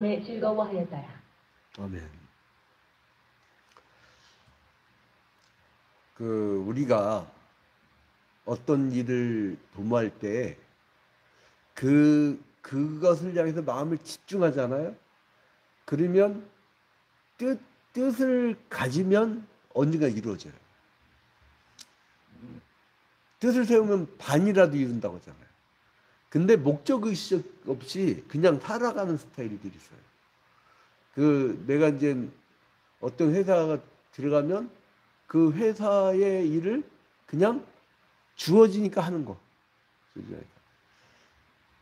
즐거워하였더라. 아멘. 우리가 어떤 일을 도모할 때 그것을 향해서 마음을 집중하잖아요. 그러면 뜻을 가지면 언젠가 이루어져요. 뜻을 세우면 반이라도 이룬다고 하잖아요. 근데 목적의식 없이 그냥 살아가는 스타일들이 있어요. 내가 이제 어떤 회사가 들어가면 그 회사의 일을 그냥 주어지니까 하는 거.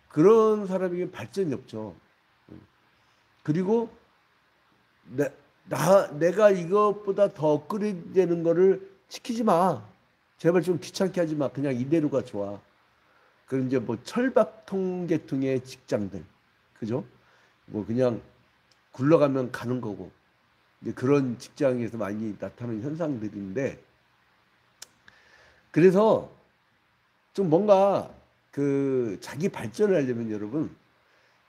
그런 사람에게 발전이 없죠. 그리고 내가 이것보다 더 업그레이드 되는 거를 시키지 마. 제발 좀 귀찮게 하지 마. 그냥 이대로가 좋아. 그 이제 뭐 철밥통 계통의 직장들. 그죠? 뭐 그냥 굴러가면 가는 거고. 이제 그런 직장에서 많이 나타나는 현상들인데, 그래서 좀 뭔가 자기 발전을 하려면 여러분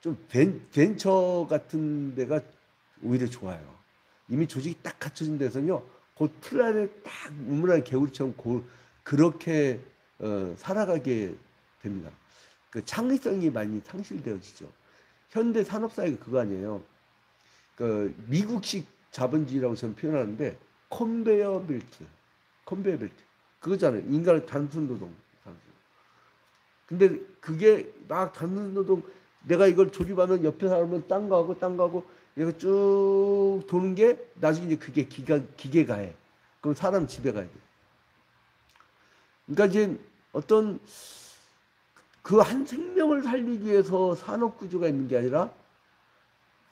좀 벤처 같은 데가 오히려 좋아요. 이미 조직이 딱 갖춰진 데서는요, 그 틀 안에 딱 우물안 개구리처럼 그렇게 살아가게 됩니다. 그 창의성이 많이 상실되어지죠. 현대 산업사회가 그거 아니에요. 미국식 자본주의라고 저는 표현하는데 컨베이어 벨트, 컨베이어 벨트 그거잖아요. 인간의 단순 노동. 근데 그게 막 단순 노동, 내가 이걸 조립하면 옆에 사람은 딴 거 하고 딴 거 하고 얘가 쭉 도는 게 나중에 이제 그게 기계가 해. 그럼 사람 집에 가야 돼. 그러니까 이제 어떤 그 한 생명을 살리기 위해서 산업 구조가 있는 게 아니라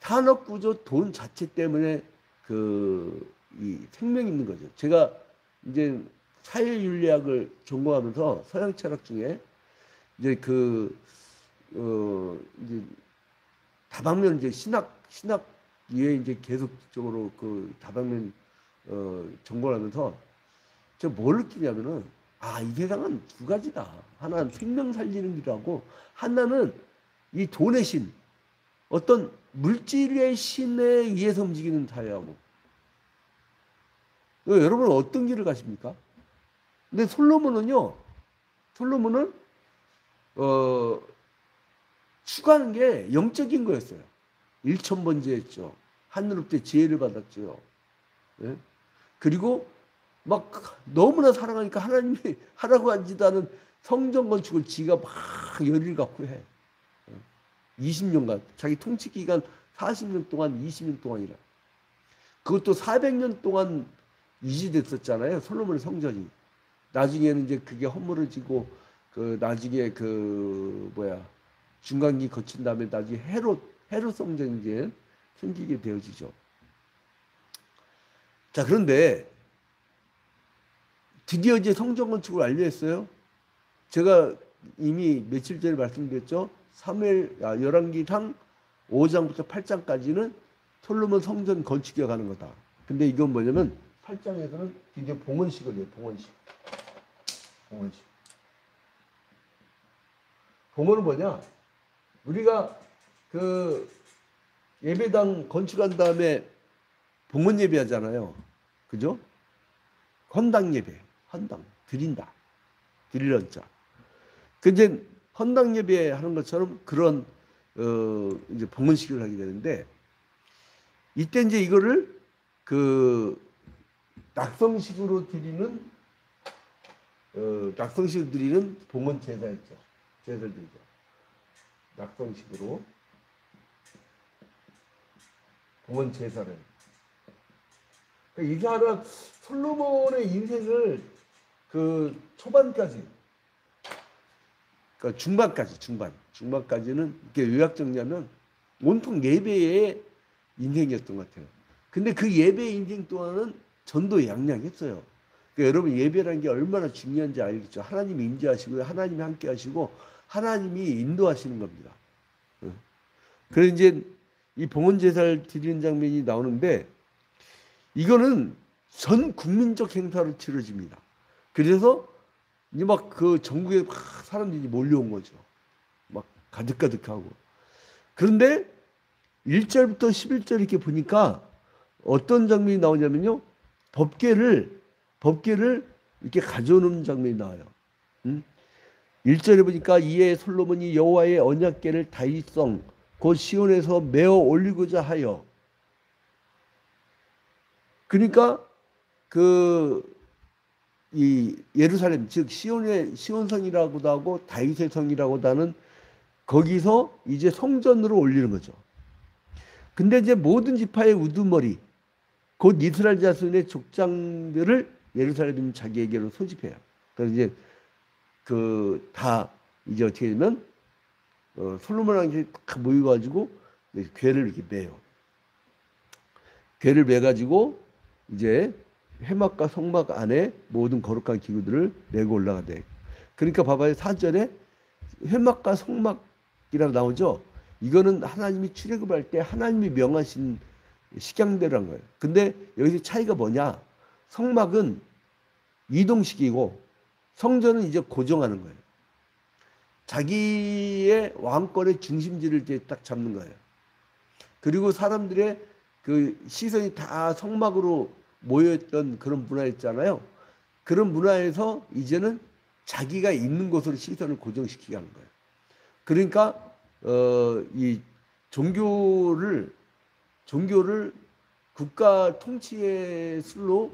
산업 구조 돈 자체 때문에 이 생명이 있는 거죠. 제가 이제 사회윤리학을 전공하면서 서양 철학 중에 이제 이제 다방면 이제 신학 위에 이제 계속적으로 다방면 전공을 하면서 제가 뭘 느끼냐면은 이 세상은 두 가지다. 하나는 생명 살리는 일하고 하나는 이 돈의 신, 어떤 물질의 신에 의해서 움직이는 사회하고. 여러분은 어떤 길을 가십니까? 근데 솔로몬은 어, 추구하는 게 영적인 거였어요. 일천번제했죠. 하늘로부터 지혜를 받았죠. 예? 그리고 막 너무나 사랑하니까 하나님이 하라고 하지도 않은 성전 건축을 지가 막 열의를 갖고 해. 20년간 자기 통치 기간 40년 동안 20년 동안이라. 그것도 400년 동안 유지됐었잖아요. 솔로몬의 성전이. 나중에는 이제 그게 허물어지고 나중에 중간기 거친 다음에 나중에 헤롯 성전이 이제 생기게 되어지죠. 자, 그런데 드디어 이제 성전 건축을 완료했어요. 제가 이미 며칠 전에 말씀드렸죠. 열왕기상 5장부터 8장까지는 솔로몬 성전 건축에 가는 거다. 근데 이건 뭐냐면 8장에서는 이제 봉헌식을 해요. 봉헌식. 봉헌은 뭐냐? 우리가 예배당 건축한 다음에 봉헌 예배 하잖아요. 그죠? 헌당 예배. 헌당. 드린다. 드리는 자. 근데 헌당 예배 하는 것처럼 그런 이제 봉헌식을 하게 되는데, 이때 이제 이거를 낙성식으로 드리는 봉헌 제사였죠. 제사를 드리죠. 낙성식으로 봉헌 제사를. 이게 하나 솔로몬의 인생을 초반까지, 그러니까 중반까지는 이렇게 요약 정리하면 온통 예배의 인생이었던 것 같아요. 근데 그 예배의 인생 동안은 전도 양양했어요. 그러니까 여러분 예배라는 게 얼마나 중요한지 알겠죠. 하나님이 인도하시고 하나님이 함께 하시고 하나님이 인도하시는 겁니다. 그래서 이제 이 봉헌 제사를 드리는 장면이 나오는데, 이거는 전 국민적 행사로 치러집니다. 그래서 이제 막 전국에 막 사람들이 몰려온 거죠. 막 가득가득하고. 그런데 1절부터 11절 이렇게 보니까 어떤 장면이 나오냐면요. 법궤를 이렇게 가져오는 장면이 나와요. 1절에 보니까 이에 솔로몬이 여호와의 언약궤를 다윗성 곧 시온에서 메어 올리고자 하여. 그러니까 이 예루살렘 즉 시온성이라고도 하고 다윗의 성이라고도 하는 거기서 이제 성전으로 올리는 거죠. 근데 이제 모든 지파의 우두머리 곧 이스라엘 자손의 족장들을 예루살렘 자기에게로 소집해요. 그래서 이제 다 이제 어떻게 되면 솔로몬 왕이 다 모여가지고 궤를 이렇게 매요. 궤를 매가지고 이제 회막과 성막 안에 모든 거룩한 기구들을 메고 올라가대. 그러니까 봐봐요. 4절에 회막과 성막이라고 나오죠. 이거는 하나님이 출애굽할 때 하나님이 명하신 식양대로 한 거예요. 근데 여기서 차이가 뭐냐? 성막은 이동식이고 성전은 이제 고정하는 거예요. 자기의 왕권의 중심지를 이제 딱 잡는 거예요. 그리고 사람들의 그 시선이 다 성막으로 모여있던 그런 문화였잖아요. 그런 문화에서 이제는 자기가 있는 곳으로 시선을 고정시키게 하는 거예요. 그러니까 이 종교를 국가 통치의 술로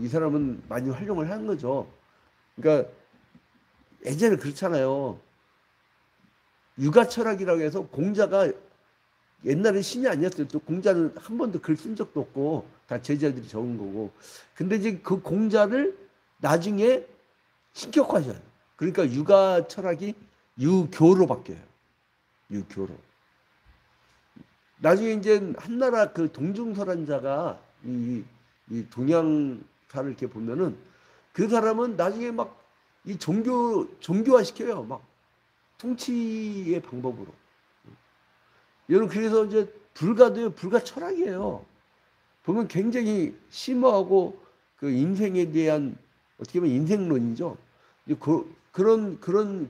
이 사람은 많이 활용을 하는 거죠. 그러니까 예전에 그렇잖아요. 육아철학이라고 해서 공자가 옛날에 신이 아니었어요. 또 공자는 한 번도 글 쓴 적도 없고 다 제자들이 적은 거고. 근데 이제 그 공자를 나중에 신격화해요. 그러니까 육아철학이 유교로 바뀌어요. 유교로. 나중에 이제 한나라 그 동중설한자가 이 동양사를 이렇게 보면은 그 사람은 나중에 막 이 종교화 시켜요. 막 통치의 방법으로. 여러분 그래서 이제 불가도요. 불가 철학이에요. 보면 굉장히 심오하고 그 인생에 대한 어떻게 보면 인생론이죠. 그런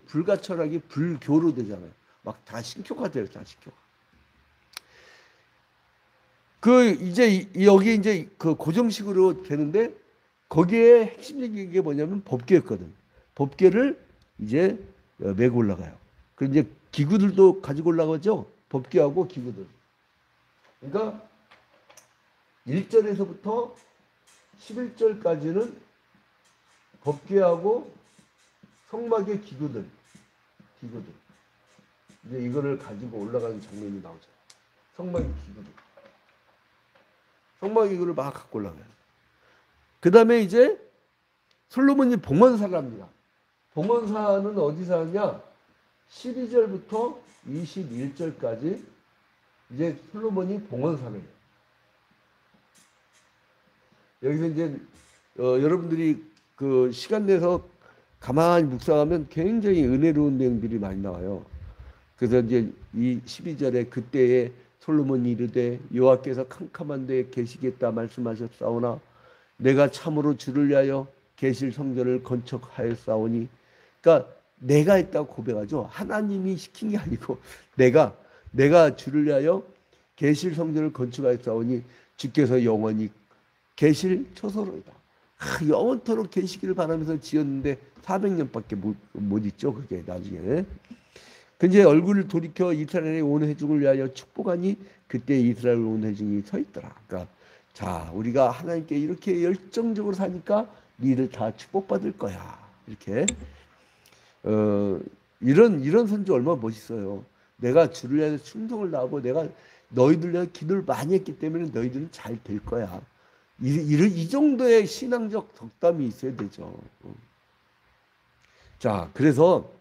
불가 철학이 불교로 되잖아요. 막 다 신격화돼요. 다 신격화. 이제 여기 이제 그 고정식으로 되는데 거기에 핵심적인 게 뭐냐면 법궤였거든. 법궤를 이제 메고 올라가요. 그리고 이제 기구들도 가지고 올라가죠. 법궤하고 기구들. 그러니까 1절에서부터 11절까지는 법궤하고 성막의 기구들. 이제 이거를 가지고 올라가는 장면이 나오죠. 성막의 기구들. 성막 기구를 막 갖고 올라가요. 그 다음에 이제 솔로몬이 봉헌사를 합니다. 봉헌사는 어디서 하냐? 12절부터 21절까지 이제 솔로몬이 봉헌사를 해요. 여기서 이제 여러분들이 그 시간 내서 가만히 묵상하면 굉장히 은혜로운 내용들이 많이 나와요. 그래서 이제 이 12절에 그때에 솔로몬이 이르되 여호와께서 캄캄한 데에 계시겠다 말씀하셨사오나 내가 참으로 주를 위하여 계실 성전을 건축하였사오니. 그러니까 내가 했다고 고백하죠. 하나님이 시킨 게 아니고 내가 주를 위하여 계실 성전을 건축하였사오니 주께서 영원히 계실 초소로이다. 영원토록 계시기를 바라면서 지었는데 400년밖에 못 있죠. 그게 나중에. 근데 얼굴을 돌이켜 이스라엘의 온 회중을 위하여 축복하니 그때 이스라엘 온 회중이 서 있더라. 그러니까 자, 우리가 하나님께 이렇게 열정적으로 사니까 니를 다 축복받을 거야. 이렇게 이런 선지 얼마나 멋있어요. 내가 주를 위해서 충성을 다하고 내가 너희들 위해 기도를 많이 했기 때문에 너희들은 잘 될 거야. 이 정도의 신앙적 덕담이 있어야 되죠. 자, 그래서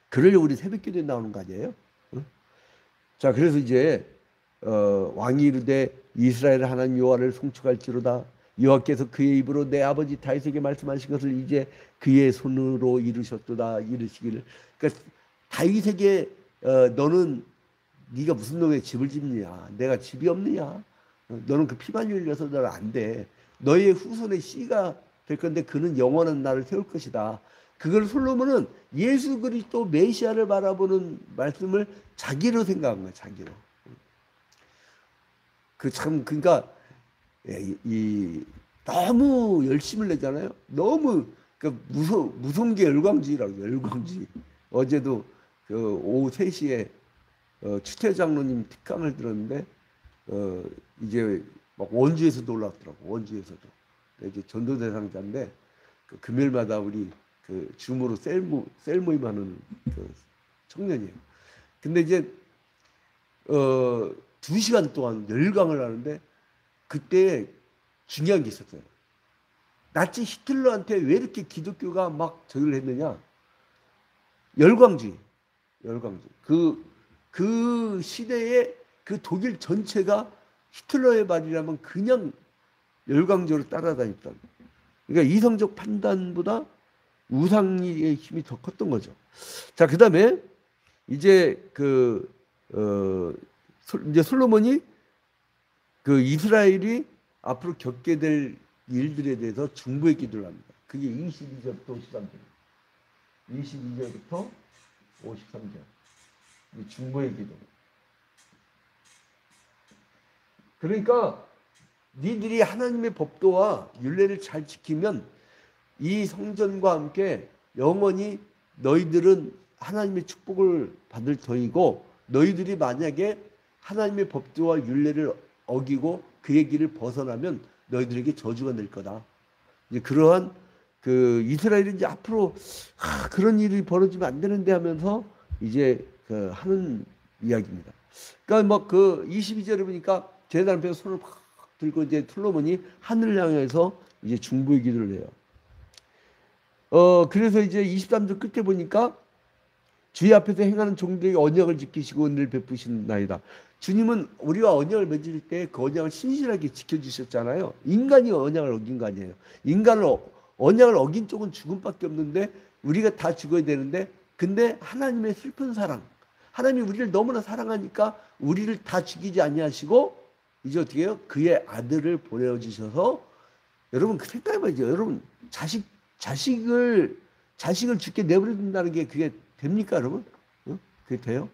그러려고 우리 새벽기도에 나오는 거 아니에요? 자, 그래서 이제 왕이 이르되 이스라엘 하나님 여호와를 송축할지로다. 여호와께서 그의 입으로 내 아버지 다윗에게 말씀하신 것을 이제 그의 손으로 이루셨도다. 이르시기를. 그러니까 다윗에게 너는 네가 무슨 놈의 집을 짓느냐? 내가 집이 없느냐? 너는 그 피만 흘려서 너는 안 돼. 너의 후손의 씨가 될 건데 그는 영원한 나를 세울 것이다. 그걸 솔로몬은 예수 그리스도 메시아를 바라보는 말씀을 자기로 생각한 거야. 자기로. 그 참 그러니까 너무 열심을 내잖아요. 너무 그 무서운 게 열광주의라고 열광주의. 어제도 그 오후 3시에 추태 장로님 특강을 들었는데 이제 막 원주에서도 올라왔더라고. 원주에서도 이제 전도 대상자인데 그 금요일마다 우리 그 줌으로 셀 모임하는 그 청년이에요. 근데 이제 2시간 동안 열강을 하는데 그때 중요한 게 있었어요. 나치 히틀러한테 왜 이렇게 기독교가 막 저기를 했느냐? 열광주의. 그 시대에 그 독일 전체가 히틀러의 말이라면 그냥 열광적으로 따라다녔다. 그러니까 이성적 판단보다 우상의 힘이 더 컸던 거죠. 자, 그 다음에 이제 이제 솔로몬이 그 이스라엘이 앞으로 겪게 될 일들에 대해서 중보의 기도를 합니다. 그게 22절부터 53절. 22절부터 53절. 중보의 기도. 그러니까 니들이 하나님의 법도와 율례를 잘 지키면 이 성전과 함께 영원히 너희들은 하나님의 축복을 받을 터이고 너희들이 만약에 하나님의 법도와 율례를 어기고 그의 길을 벗어나면 너희들에게 저주가 될 거다. 이제 그러한 그 이스라엘이 이제 앞으로 그런 일이 벌어지면 안 되는데 하면서 이제 하는 이야기입니다. 그러니까 뭐 그 22절에 보니까 제단 앞에 손을 확 들고 이제 솔로몬이 하늘을 향해서 이제 중보의 기도를 해요. 그래서 이제 23절 끝에 보니까 주의 앞에서 행하는 종들에게 언약을 지키시고 은혜를 베푸신나이다. 주님은 우리와 언약을 맺을 때 그 언약을 신실하게 지켜주셨잖아요. 인간이 언약을 어긴 거 아니에요. 언약을 어긴 쪽은 죽음밖에 없는데 우리가 다 죽어야 되는데 근데 하나님의 슬픈 사랑, 하나님이 우리를 너무나 사랑하니까 우리를 다 죽이지 아니하시고 이제 어떻게 해요? 그의 아들을 보내주셔서 여러분 생각해봐야죠. 여러분 자식을 죽게 내버려둔다는 게 그게 됩니까, 여러분? 그게 돼요?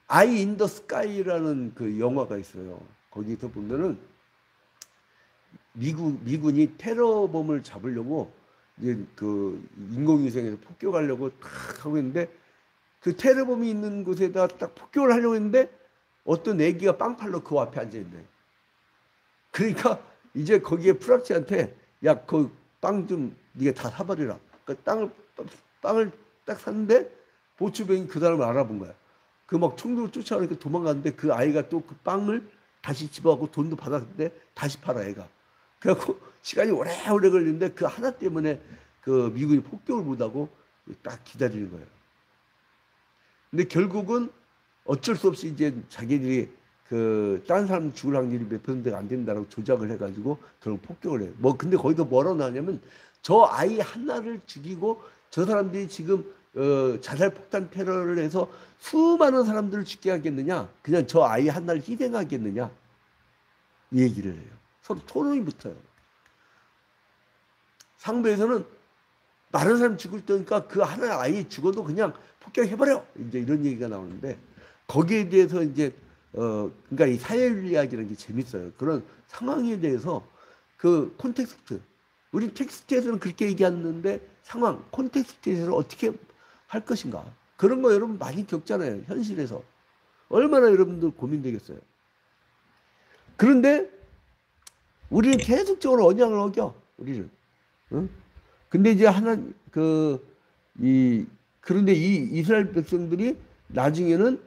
아이 인 더 스카이라는 그 영화가 있어요. 거기서 보면은 미군이 테러범을 잡으려고 이제 그 인공위성에서 폭격하려고 탁 하고 있는데 그 테러범이 있는 곳에다 딱 폭격을 하려고 했는데 어떤 애기가 빵팔로 그 앞에 앉아 있네. 그러니까 이제 거기에 프락치한테 야, 그 빵 좀 네가 다 사버리라. 그 빵을 딱 샀는데 보추병이 그 사람을 알아본 거야. 그 막 총으로 쫓아가니까 도망갔는데 그 아이가 또 그 빵을 다시 집어가고 돈도 받았는데 다시 팔아 애가. 그래갖고 시간이 오래 걸리는데 그 하나 때문에 그 미국이 폭격을 못하고 딱 기다리는 거예요. 근데 결국은 어쩔 수 없이 이제 자기들이 그 다른 사람 죽을 확률이 몇 %가 안 된다고 조작을 해가지고 결국 폭격을 해요. 뭐 근데 거기서 뭐라고 나냐면 저 아이 하나를 죽이고 저 사람들이 지금 자살폭탄 테러를 해서 수많은 사람들을 죽게 하겠느냐? 그냥 저 아이 하나를 희생하겠느냐? 이 얘기를 해요. 서로 토론이 붙어요. 상부에서는 많은 사람 죽을 때니까 그 하나 아이 죽어도 그냥 폭격해버려. 이제 이런 얘기가 나오는데 거기에 대해서 이제 그러니까 이 사회윤리학이라는 게 재밌어요. 그런 상황에 대해서 그 콘텍스트. 우리 텍스트에서는 그렇게 얘기하는데 상황, 콘텍스트에서 어떻게 할 것인가. 그런 거 여러분 많이 겪잖아요. 현실에서. 얼마나 여러분들 고민되겠어요. 그런데 우리는 계속적으로 언약을 어겨. 우리는. 응? 근데 이제 그런데 이 이스라엘 백성들이 나중에는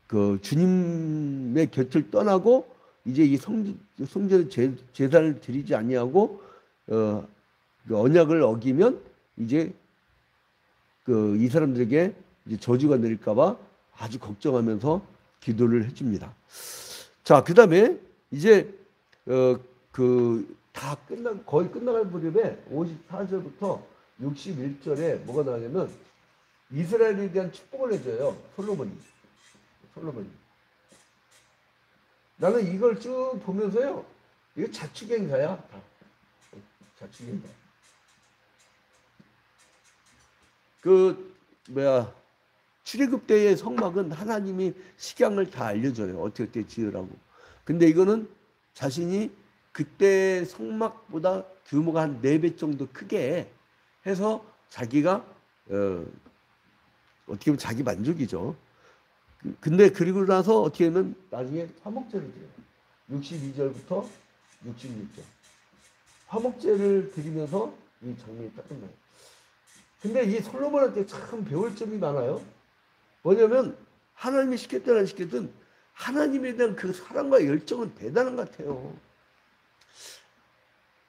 그 주님의 곁을 떠나고 이제 이 성전에 제사를 드리지 아니하고 그 언약을 어기면 이제 그 이 사람들에게 이제 저주가 내릴까봐 아주 걱정하면서 기도를 해줍니다. 자, 그 다음에 이제 다 거의 끝나갈 무렵에 54절부터 61절에 뭐가 나오냐면 이스라엘에 대한 축복을 해줘요. 솔로몬이. 나는 이걸 쭉 보면서요. 이거 자축행사야. 자축행사. 출애굽 때의 성막은 하나님이 식양을 다 알려줘요. 어떻게 지으라고. 근데 이거는 자신이 그때 성막보다 규모가 한 4배 정도 크게 해서 자기가 어떻게 보면 자기 만족이죠. 근데 그리고 나서 어떻게 하면 나중에 화목제를 드려요. 62절부터 66절. 화목제를 드리면서 이 장면이 딱 끝나요. 근데 이 솔로몬한테 참 배울 점이 많아요. 뭐냐면 하나님이 시켰든 안 시켰든 하나님에 대한 그 사랑과 열정은 대단한 것 같아요.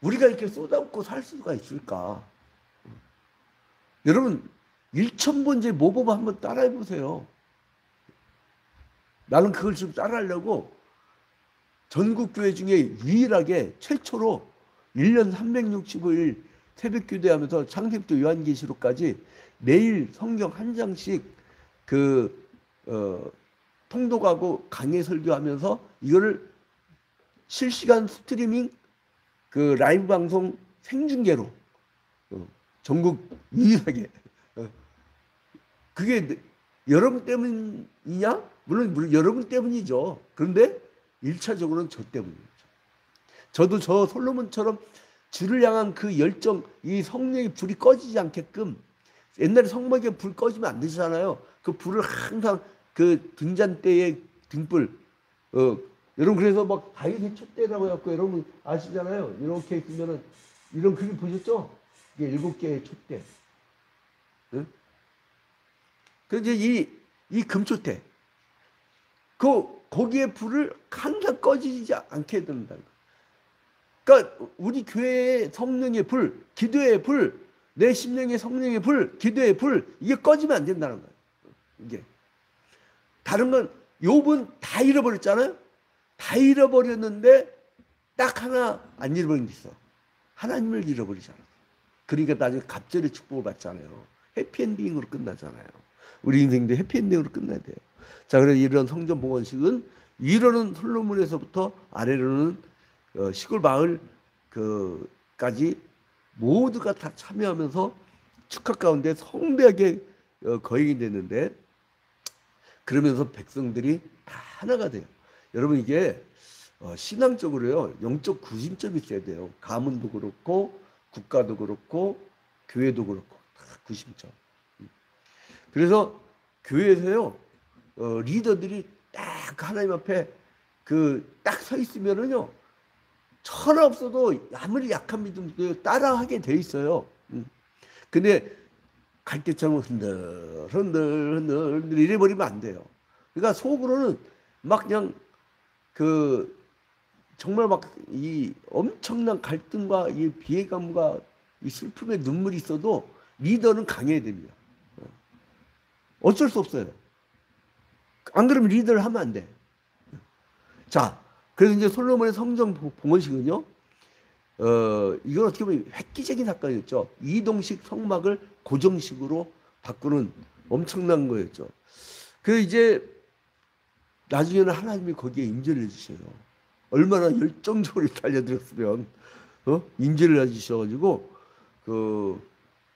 우리가 이렇게 쏟아붓고 살 수가 있을까? 여러분 1,000번째 모범 한번 따라해 보세요. 나는 그걸 좀 따라하려고 전국교회 중에 유일하게 최초로 1년 365일 새벽기도하면서 창세기부터 요한계시록까지 매일 성경 한 장씩 통독하고 강의 설교하면서 이거를 실시간 스트리밍 라이브 방송 생중계로 전국 유일하게 그게 여러분 때문이냐? 물론 여러분 때문이죠. 그런데 1차적으로는 저 때문이죠. 저도 저 솔로몬처럼 주를 향한 그 열정, 이 성령의 불이 꺼지지 않게끔 옛날에 성막에 불 꺼지면 안 되잖아요. 그 불을 항상 그 등잔대의 등불 여러분 그래서 막 다윗의 촛대라고 해갖고 여러분 아시잖아요. 이렇게 보면은 이런 그림 보셨죠? 이게 7개의 촛대. 응? 그래서 이 금촛대 거기에 불을 항상 꺼지지 않게 된다. 그러니까 우리 교회의 성령의 불, 기도의 불, 내 심령의 성령의 불, 기도의 불 이게 꺼지면 안 된다는 거예요. 이게 다른 건 욥은 다 잃어버렸잖아요. 다 잃어버렸는데 딱 하나 안 잃어버린 게 있어. 하나님을 잃어버리잖아. 그러니까 나중에 갑절의 축복을 받잖아요. 해피엔딩으로 끝나잖아요. 우리 인생도 해피엔딩으로 끝나야 돼요. 자, 그래서 이런 성전 봉헌식은 위로는 솔로몬에서부터 아래로는 시골 마을 까지 모두가 다 참여하면서 축하 가운데 성대하게 거행이 됐는데 그러면서 백성들이 다 하나가 돼요. 여러분 이게 신앙적으로요 영적 구심점이 있어야 돼요. 가문도 그렇고 국가도 그렇고 교회도 그렇고 다 구심점. 그래서 교회에서요 리더들이 딱 하나님 앞에 딱 서 있으면은요 천하 없어도 아무리 약한 믿음도 따라하게 돼 있어요. 근데 갈대처럼 흔들 이래버리면 안 돼요. 그러니까 속으로는 막 그냥 정말 막 이 엄청난 갈등과 이 비애감과 이 슬픔의 눈물이 있어도 리더는 강해야 됩니다. 어쩔 수 없어요. 안 그러면 리더를 하면 안 돼. 자, 그래서 이제 솔로몬의 성전 봉헌식은요, 이건 어떻게 보면 획기적인 사건이었죠. 이동식 성막을 고정식으로 바꾸는 엄청난 거였죠. 그래서 이제 나중에는 하나님이 거기에 임재를 해주셔요. 얼마나 열정적으로 달려들었으면 임재를 해주셔가지고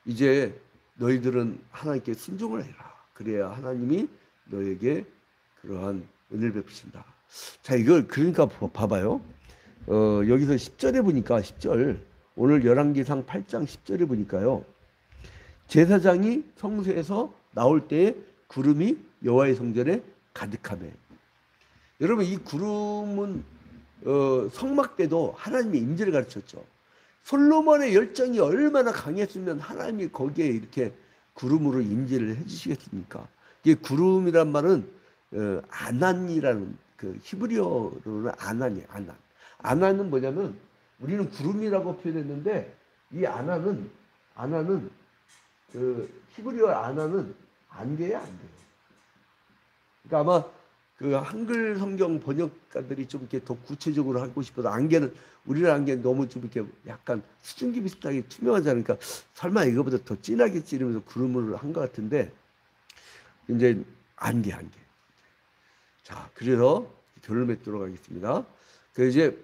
이제 너희들은 하나님께 순종을 해라. 그래야 하나님이 너에게 그러한 은혜를 베푸신다. 자, 이걸 그러니까 봐봐요. 여기서 10절에 보니까 10절 오늘 열왕기상 8장 10절에 보니까요. 제사장이 성소에서 나올 때에 구름이 여호와의 성전에 가득하매. 여러분 이 구름은 성막 때도 하나님의 임재를 가르쳤죠. 솔로몬의 열정이 얼마나 강했으면 하나님이 거기에 이렇게 구름으로 임재를 해주시겠습니까? 이게 구름이란 말은 아난이라는 히브리어로는 아난이에요. 아난. 아난은 뭐냐면 우리는 구름이라고 표현했는데 이 아난은 히브리어 아난은 안개야 안개. 그러니까 아마 한글 성경 번역가들이 좀 이렇게 더 구체적으로 하고 싶어서 안개는 우리나라 안개는 너무 좀 이렇게 약간 수증기 비슷하게 투명하지 않으니까 설마 이거보다 더 진하게 찌르면서 구름을 한 것 같은데 이제 안개. 자, 그래서 결론을 맺도록 하겠습니다. 그 이제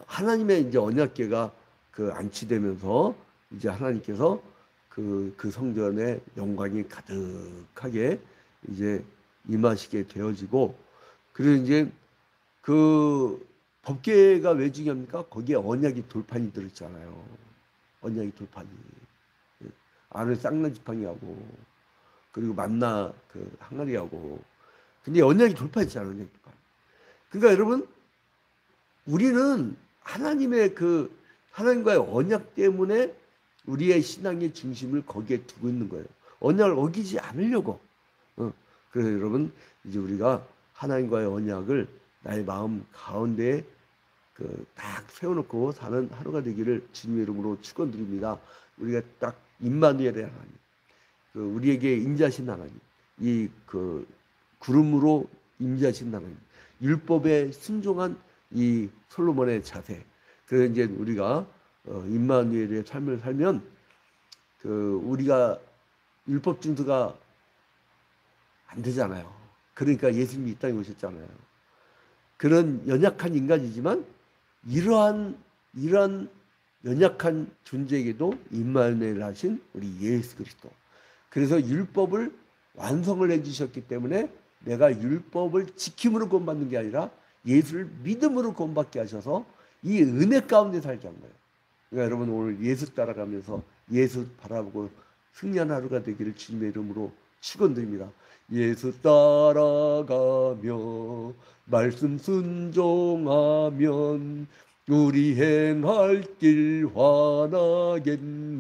하나님의 이제 언약궤가 안치되면서 이제 하나님께서 그 성전의 영광이 가득하게 이제 임하시게 되어지고, 그리고 이제 그 법궤가 왜 중요합니까? 거기에 언약이 돌판이 들어있잖아요. 언약이 돌판이. 안에 쌍난 지팡이하고 그리고 만나 그 항아리하고. 근데 언약이 돌판이잖아요. 언약이 돌판. 그러니까 여러분, 우리는 하나님의 그 하나님과의 언약 때문에 우리의 신앙의 중심을 거기에 두고 있는 거예요. 언약을 어기지 않으려고. 그래서 여러분, 이제 우리가 하나님과의 언약을 나의 마음 가운데에 딱 세워놓고 사는 하루가 되기를 주님의 이름으로 축원드립니다. 우리가 딱 임마누엘의 하나님, 우리에게 인자하신 하나님, 이 구름으로 임자하신 하나님, 율법에 순종한 이 솔로몬의 자세. 그래서 이제 우리가 임마누엘의 삶을 살면 우리가 율법 준수가 안 되잖아요. 그러니까 예수님이 이 땅에 오셨잖아요. 그런 연약한 인간이지만 이러한 연약한 존재에게도 임마누엘 하신 우리 예수 그리스도. 그래서 율법을 완성을 해주셨기 때문에 내가 율법을 지킴으로 구원받는 게 아니라 예수를 믿음으로 구원받게 하셔서 이 은혜 가운데 살게 한 거예요. 그러니까 여러분, 오늘 예수 따라가면서 예수 바라보고 승리한 하루가 되기를 주님의 이름으로 축원드립니다. 예수 따라가며 말씀 순종하면 우리 행할 길 환하겠네.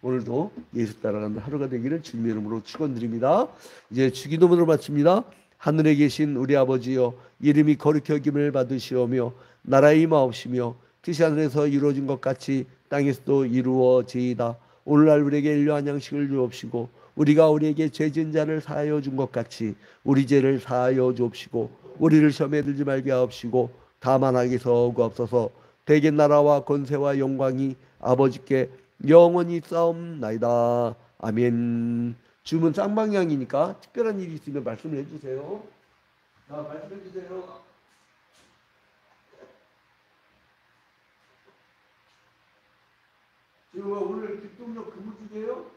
오늘도 예수 따라가는 하루가 되기를 주님의 이름으로 축원드립니다. 이제 주기도문으로 마칩니다. 하늘에 계신 우리 아버지여, 이름이 거룩히 여김을 받으시오며 나라의 임하옵시며 뜻이 하늘에서 이루어진 것 같이 땅에서도 이루어지이다. 오늘날 우리에게 일용할 양식을 주옵시고 우리가 우리에게 죄 지은 자를 사하여 준 것 같이 우리 죄를 사하여 주옵시고 우리를 시험에 들지 말게 하옵시고 다만 악에서 구하옵소서. 대개 나라와 권세와 영광이 아버지께 영원히 싸움나이다. 아멘. 주문 쌍방향이니까 특별한 일이 있으면 말씀을 해주세요. 말씀해 주세요. 지금 오늘 뒷동력 근무 중이에요?